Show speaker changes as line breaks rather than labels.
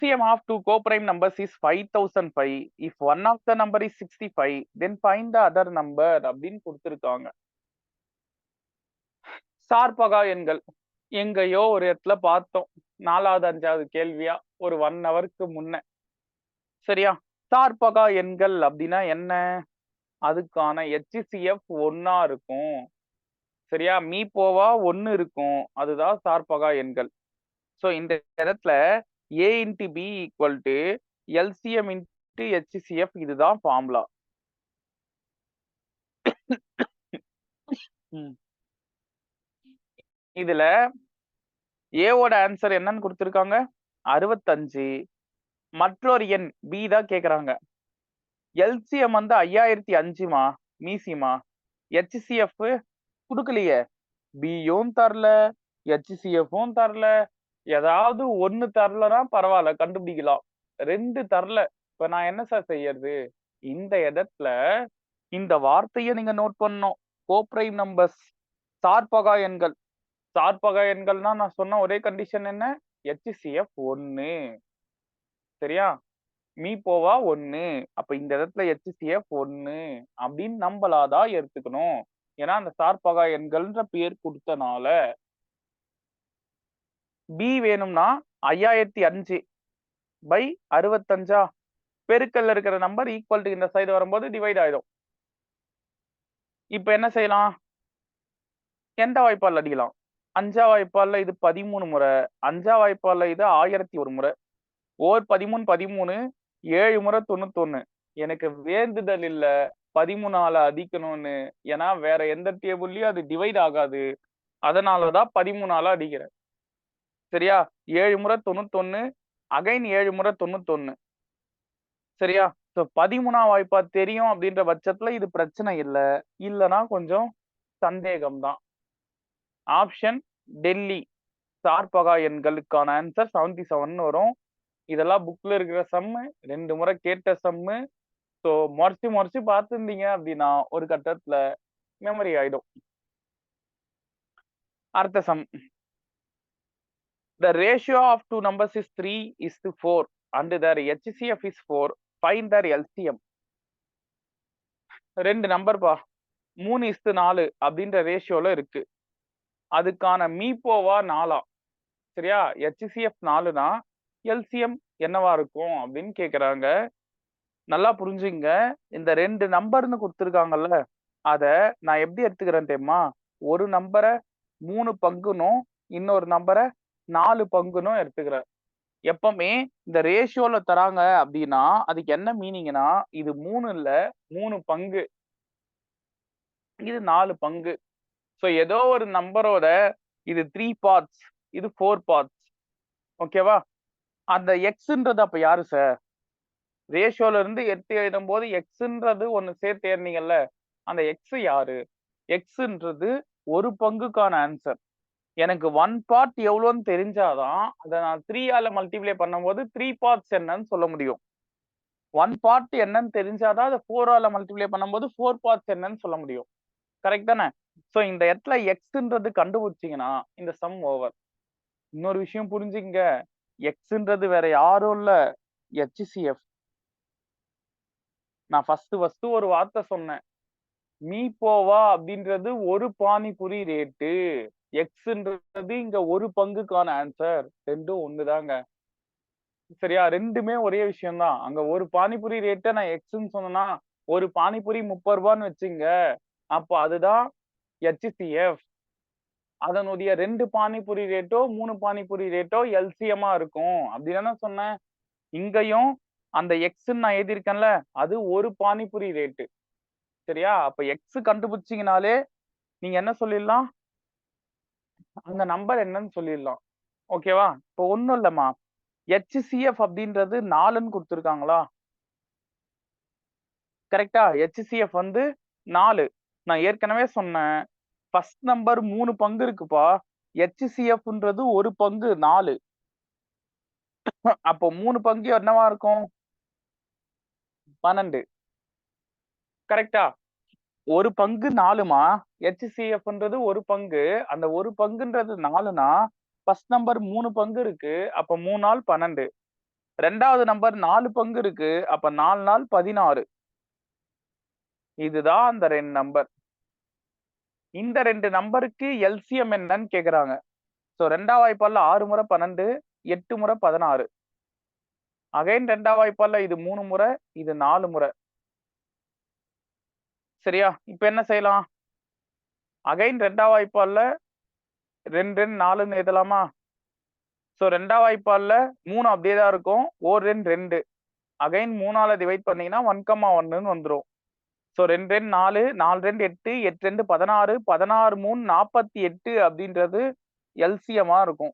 LCM of two co-prime numbers is 5005. If one of the number is 65, then find the other number அப்படின்னு கொடுத்திருக்காங்க. சார்பகா எண்கள் எங்கேயோ ஒரு இடத்துல பார்த்தோம். 4வது 5வது கேள்வியா ஒரு 1 ஹவருக்கு முன்ன. சரியா? சார்பகா எண்கள் அப்படின்னா என்ன? அதுக்கான HCF 1 இருக்கும். சரியா? மீப்போவா 1 இருக்கும். அதுதான் சார்பகா எண்கள். சோ இந்த இடத்துல A into B equal to LCM into HCF இதுதான் ஃபார்முலா. இதுல ஏவோட ஆன்சர் என்னன்னு கொடுத்திருக்காங்க 65. மற்றொரு எண் B தான் கேக்குறாங்க. LCM வந்து 5005மா மீசிமா. HCF குடுக்கலையே. பியும் தரல, HCF-ம் தரல. ஏதாவது ஒண்ணு தரலனா பரவாயில்ல கண்டுபிடிக்கலாம். 2 தரல. இப்ப நான் என்ன சார் செய்யறது? இந்த இடத்துல இந்த வார்த்தையை நீங்க நோட் பண்ணணும். கோப்ரைம் நம்பர்ஸ் சார்பகா எண்கள். சார்பகா எண்கள்னா நான் சொன்ன ஒரே கண்டிஷன் என்ன? HCF 1. சரியா? மீப்போவா 1. அப்ப இந்த இடத்துல HCF 1 அப்படின்னு நம்மளாதான் எடுத்துக்கணும். ஏன்னா அந்த சார்பகா எண்கள்ன்ற பேர் கொடுத்தனால. B வேணும்னா 5005 by 65 பெருக்கல்ல இருக்கிற நம்பர் ஈக்குவல் டு இந்த சைடு வரும்போது டிவைட் ஆயிடும். இப்ப என்ன செய்யலாம்? எந்த வாய்ப்பால் அடிக்கலாம்? 5 வாய்ப்பால்ல இது 13 முறை, 5 வாய்ப்பால்ல இது 1001 முறை. ஓர் 13 13 7 முறை 91. எனக்கு வேண்டுதல் இல்ல 13ஆல அடிக்கணும்னு. ஏன்னா வேற எந்த டேபிள்லயும் அது டிவைட் ஆகாது. அதனாலதான் 13ஆல அடிக்கிறேன். சரியா? 7 முறை 91 அகைன் 7 முறை 91. சரியா? சோ 13ஆம் வாய்ப்பா தெரியும் அப்படின்ற பட்சத்துல இது பிரச்சனை இல்ல. இல்லனா கொஞ்சம் சந்தேகம் தான். ஆப்ஷன் டெல்லி சார்பகா எண்களுக்கான ஆன்சர் 77 வரும். இதெல்லாம் புக்ல இருக்கிற சம்மு 2 முறை கேட்ட சம்மு. சோ முறைச்சு பார்த்துருந்தீங்க அப்படின்னா ஒரு கட்டத்துல மெமரி ஆயிடும். அடுத்த some. The ratio of two numbers is 3:4 and their HCF is 4. Find their LCM. 2 number பா 3:4 அப்படின்ற ரேஷியோல இருக்கு. அதுக்கான மீப்போவா 4. சரியா? HCF 4னா LCM என்னவா இருக்கும் அப்படின்னு கேக்குறாங்க. நல்லா புரிஞ்சுங்க. இந்த 2 நம்பர்னு கொடுத்திருக்காங்கல்ல, அத நான் எப்படி எடுத்துக்கிறேன் தெரியுமா? ஒரு நம்பரை 3 பங்குனும் இன்னொரு நம்பரை 4 பங்குனும் எடுத்துக்கிறேன். எப்பவுமே இந்த ரேஷியோல தராங்க அப்படின்னா அதுக்கு என்ன மீனிங்னா இது 3 இல்ல 3 பங்கு, இது 4 பங்கு. சோ ஏதோ ஒரு நம்பரோட இது 3 பார்ட்ஸ், இது 4 பார்ட்ஸ். ஓகேவா? அந்த எக்ஸ்ன்றது அப்ப யாரு சார்? ரேஷியோல இருந்து எடுத்து எழுதும் போது எக்ஸ்ன்றது ஒன்னு சேர்த்து ஏறினீங்கல்ல, அந்த எக்ஸ் யாரு? எக்ஸ்ன்றது ஒரு பங்குக்கான ஆன்சர். எனக்கு 1 பார்ட் எவ்வளோன்னு தெரிஞ்சாதான் அதை நான் 3ஆல மல்டிப்ளை பண்ணும்போது 3 பார்ட்ஸ் என்னன்னு சொல்ல முடியும். 1 பார்ட் என்னன்னு தெரிஞ்சாதான் அதை 4ஆல மல்டிப்ளை பண்ணும்போது 4 பார்ட்ஸ் என்னன்னு சொல்ல முடியும். கரெக்ட் தானே? சோ இந்த இடத்துல எக்ஸ்ன்றது கண்டுபிடிச்சீங்கன்னா இந்த சம் ஓவர். இன்னொரு விஷயம் புரிஞ்சுங்க, எக்ஸ்ன்றது வேற யாரும் இல்ல, HCF. நான் ஃபர்ஸ்ட் ஒரு வார்த்தை சொன்னேன். மீப்போவா அப்படின்றது ஒரு பானிபுரி ரேட்டு. எக்ஸ்ன்றது இங்க ஒரு பங்குக்கான ஆன்சர். ரெண்டும் ஒண்ணுதாங்க. சரியா? ரெண்டுமே ஒரே விஷயம் தான். அங்க ஒரு பானிபுரி ரேட்டை நான் எக்ஸ்ன்னு சொன்னா ஒரு பானிபுரி 30 ரூபான்னு வச்சுங்க. அப்போ அதுதான் HCF. அதனுடைய 2 பானிபுரி ரேட்டோ 3 பானிபுரி ரேட்டோ LCM இருக்கும். அப்படிதானே சொன்னேன். இங்கேயும் அந்த எக்ஸ்ன்னு நான் எழுதியிருக்கேன்ல, அது ஒரு பானிபுரி ரேட்டு. சரியா? அப்ப எக்ஸ் கண்டுபிடிச்சீங்கனாலே நீங்க என்ன சொல்லிடலாம்? அந்த நம்பர் என்னன்னு சொல்லிடலாம். ஓகேவா? இப்போ ஒண்ணும் இல்லம்மா, HCF அப்படின்றது 4ன்னு கொடுத்திருக்காங்களா? கரெக்டா? HCF வந்து 4. நான் ஏற்கனவே சொன்னேன், ஃபர்ஸ்ட் நம்பர் 3 பங்கு இருக்குப்பா. HCFன்றது ஒரு பங்கு 4. அப்போ 3 பங்கு என்னவா இருக்கும்? 12. கரெக்டா? ஒரு பங்கு 4மா. HCFன்றது ஒரு பங்கு. அந்த ஒரு பங்குன்றது 4னா ஃபர்ஸ்ட் நம்பர் 3 பங்கு இருக்கு. அப்ப 3 ஆல் 12. 2வது நம்பர் 4 பங்கு இருக்கு. அப்ப 4 நாள் 16. இதுதான் அந்த 2 நம்பர். இந்த 2 நம்பருக்கு எல்சிஎம் என்னன்னு கேக்குறாங்க. சோ 2ஆம் வாய்ப்பாடுல 6 முறை 12, 8 முறை 16. அகைன் 2ஆம் வாய்ப்பாடுல இது 3 முறை, இது 4 முறை. சரியா? இப்ப என்ன செய்யலாம்? அகைன் 2ஆம் வாய்ப்பாடுல 2, 2, 4ன்னு எழுதலாமா? சோ 2ஆம் வாய்ப்பாடுல 3 அப்படியே தான் இருக்கும். 1, 2, 2. அகைன் 3ஆல டிவைட் பண்ணீங்கன்னா 1,1ன்னு வந்துரும். சோ 2, 2, 4, 4, 2, 8, 8, 2, 16, 16, 3, 48 அப்படின்றது எல்சிஎம்மா இருக்கும்.